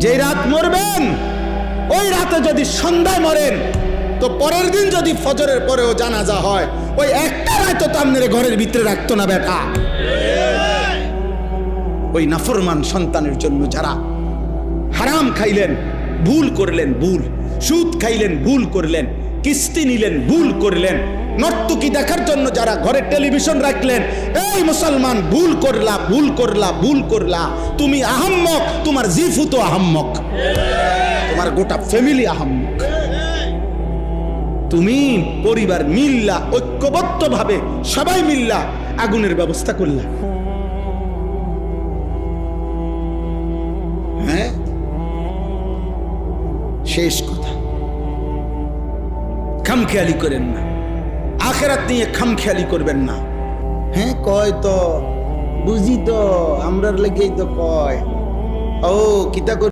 যে রাত মরবেন ওই রাতে যদি সন্ধ্যায় মরেন তো পরের দিন যদি ফজরের পরেও জানাজা হয় ওই একটা রাত তো আপনার ঘরের ভিতরে রাখতো না বেটা। ওই নাফরমান সন্তানের জন্য যারা হারাম খাইলেন, ভুল করলেন, ভুল সুদ খাইলেন, ভুল করলেন, কিস্তি নিলেন, ভুল করলেন, নর্তকী দেখার জন্য যারা ঘরে টেলিভিশন রাখলেন, এই মুসলমান ভুল করলা, ভুল করলা, ভুল করলা। তুমি আহাম্মক, তোমার জিফু তো আহাম্মক, তোমার গোটা ফ্যামিলি আহাম্মক। তুমি পরিবার মিল্লা, ঐক্যবদ্ধ ভাবে সবাই মিল্লা আগুনের ব্যবস্থা করলা। হ্যাঁ, শেষ কথা, খামখেয়ালি করেন না, আখেরাত নিয়ে খামখেয়ালি করবেন না। হ্যাঁ কয় তো বুঝি তো, আমরার লেগেই তো কয়। ও কিতা